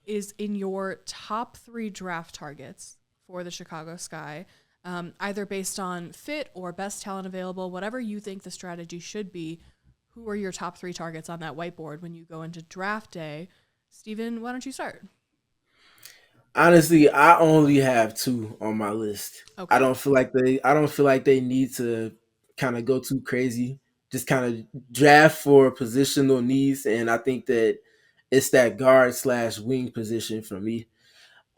is in your top 3 draft targets for the Chicago Sky, either based on fit or best talent available, whatever you think the strategy should be. Who are your top 3 targets on that whiteboard when you go into draft day? Steven, why don't you start? Honestly, I only have two on my list. I Okay. don't feel like they need to kind of go too crazy. Just kind of draft for positional needs, and I think that it's that guard slash wing position for me.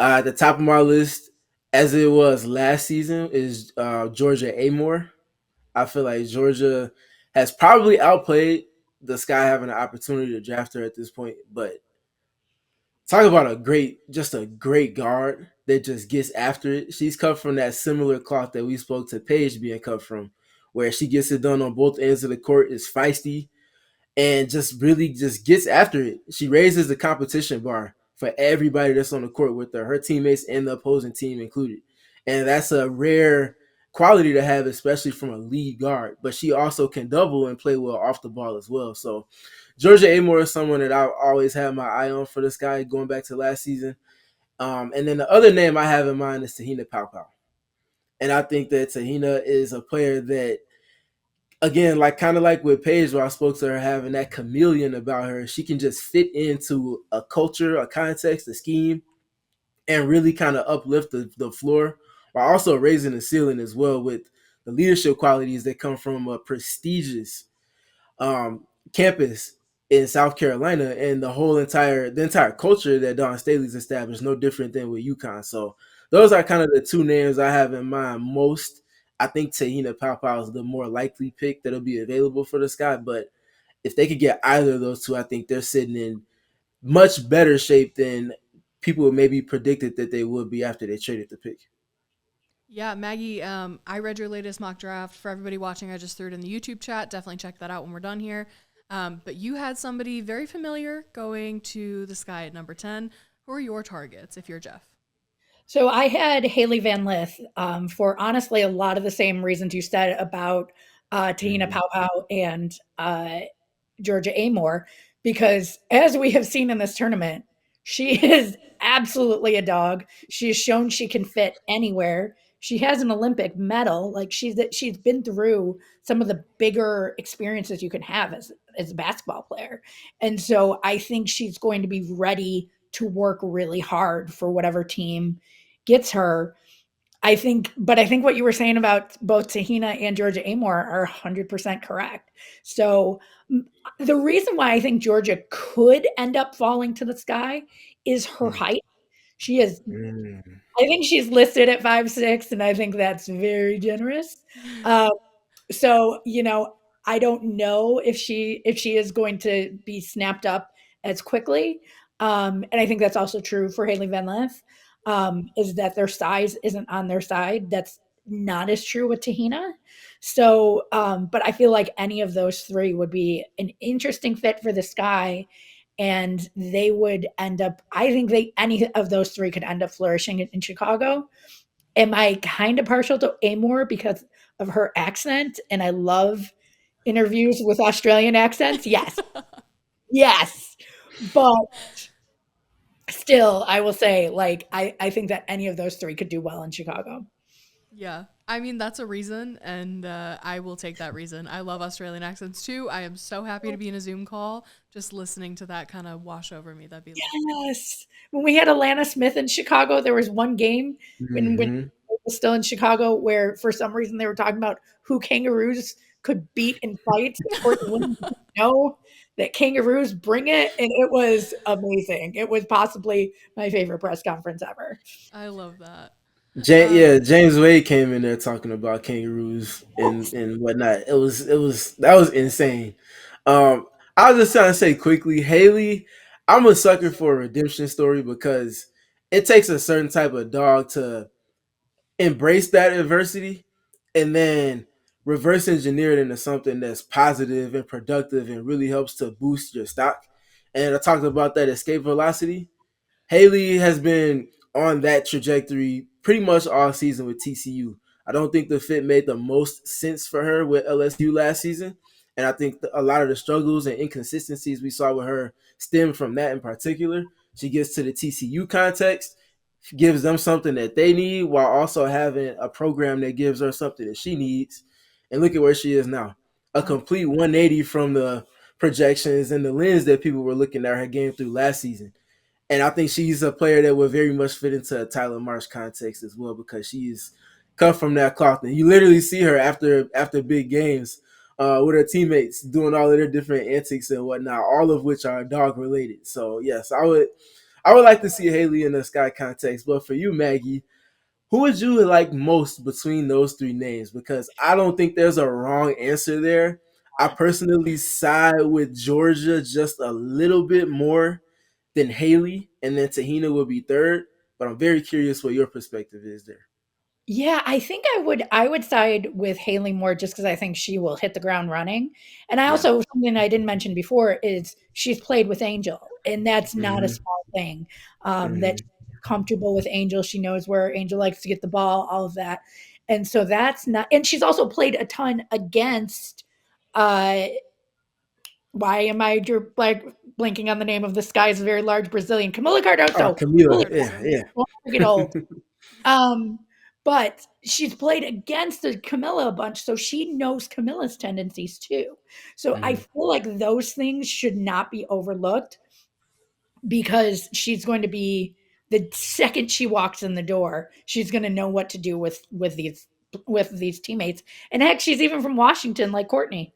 At the top of my list, as it was last season, is Georgia Amore. I feel like Georgia has probably outplayed the Sky having an opportunity to draft her at this point, but talk about just a great guard that just gets after it. She's cut from that similar cloth that we spoke to Paige being cut from, where she gets it done on both ends of the court, is feisty, and just really just gets after it. She raises the competition bar for everybody that's on the court with her teammates and the opposing team included. And that's a rare quality to have, especially from a lead guard. But she also can double and play well off the ball as well. So Georgia Amore is someone that I've always had my eye on for this guy going back to last season. And then the other name I have in mind is Tahina Paopao. And I think that Tahina is a player that, again, like kind of like with Paige, where I spoke to her having that chameleon about her, she can just fit into a culture, a context, a scheme, and really kind of uplift the floor while also raising the ceiling as well with the leadership qualities that come from a prestigious campus in South Carolina and the entire culture that Don Staley's established, no different than with UConn. So those are kind of the two names I have in mind most. I think Tahina Paopao is the more likely pick that'll be available for the Sky, but if they could get either of those two, I think they're sitting in much better shape than people maybe predicted that they would be after they traded the pick. Yeah, Maggie, I read your latest mock draft. For everybody watching, I just threw it in the YouTube chat. Definitely check that out when we're done here. But you had somebody very familiar going to the Sky at number 10. Who are your targets if you're Jeff? So I had Hailey Van Lith for honestly a lot of the same reasons you said about Tahina Mm-hmm. Powpow and Georgia Amore, because as we have seen in this tournament, she is absolutely a dog. She has shown she can fit anywhere. She has an Olympic medal. Like she's been through some of the bigger experiences you can have as a basketball player. And so I think she's going to be ready to work really hard for whatever team gets her. I think what you were saying about both Tahina and Georgia Amore are 100% correct. So the reason why I think Georgia could end up falling to the Sky is her height. She is Mm-hmm. I think she's listed at 5'6", and I think that's very generous. Um, so, I don't know if she is going to be snapped up as quickly. And I think that's also true for Hailey Van Lith, is that their size isn't on their side. That's not as true with Tahina. So, but I feel like any of those three would be an interesting fit for the Sky, and they would end up. I think they any of those three could end up flourishing in Chicago. Am I kind of partial to Amore because of her accent? And I love interviews with Australian accents. Yes, yes, but still, I will say, like, I think that any of those three could do well in Chicago. Yeah. I mean, that's a reason, and I will take that reason. I love Australian accents too. I am so happy to be in a Zoom call. Just listening to that kind of wash over me. That'd be lovely. Yes. When we had Alana Smith in Chicago, there was one game when Mm-hmm. it was still in Chicago where for some reason they were talking about who kangaroos could beat in fights. And Courtney Williams didn't know that kangaroos bring it, and it was amazing. It was possibly my favorite press conference ever. I love that. Yeah, James Wade came in there talking about kangaroos and whatnot. It was that was insane. Um, I was just trying to say quickly, Haley. I'm a sucker for a redemption story because it takes a certain type of dog to embrace that adversity and then reverse engineer it into something that's positive and productive and really helps to boost your stock. And I talked about that escape velocity. Haley has been on that trajectory pretty much all season with TCU. I don't think the fit made the most sense for her with LSU last season. And I think a lot of the struggles and inconsistencies we saw with her stem from that in particular. she gets to the TCU context, gives them something that they need while also having a program that gives her something that she needs. And look at where she is now. A complete 180 from the projections and the lens that people were looking at her game through last season. And I think she's a player that would very much fit into a Tyler Marsh context as well, because she's come from that cloth. And you literally see her after big games with her teammates doing all of their different antics and whatnot, all of which are dog related. So yes, I would like to see Hailey in the Sky context. But for you, Maggie, who would you like most between those three names? Because I don't think there's a wrong answer there. I personally side with Georgia just a little bit more than Hailey, and then Tahina will be third. But I'm very curious what your perspective is there. Yeah, I think I would side with Hailey more just because I think she will hit the ground running. And I Yeah. also something I didn't mention before is she's played with Angel, and that's not a Mm-hmm. small thing. That Mm-hmm. she's comfortable with Angel. She knows where Angel likes to get the ball, all of that. And so that's not and she's also played a ton against uh why am I like blanking on the name of this guy's very large Brazilian Camila Oh, Cardoso. Camila. Holy Yeah, Cardoso. yeah. don't get old. Um, but she's played against the Camilla a bunch, so she knows Camilla's tendencies too. So I Mm-hmm. feel like those things should not be overlooked because she's going to be the second she walks in the door, she's going to know what to do with these teammates. And heck, she's even from Washington, like Courtney.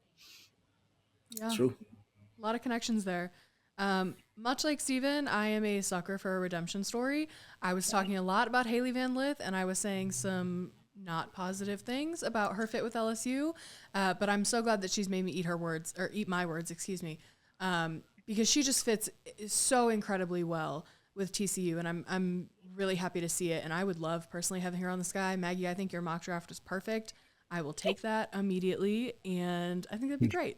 Yeah, True. a lot of connections there. Much like Steven, I am a sucker for a redemption story. I was talking a lot about Hailey Van Lith, and I was saying some not positive things about her fit with LSU. But I'm so glad that she's made me eat my words, excuse me, because she just fits so incredibly well with TCU, and I'm really happy to see it. And I would love personally having her on the Sky. Maggie, I think your mock draft was perfect. I will take that immediately, and I think that'd be great.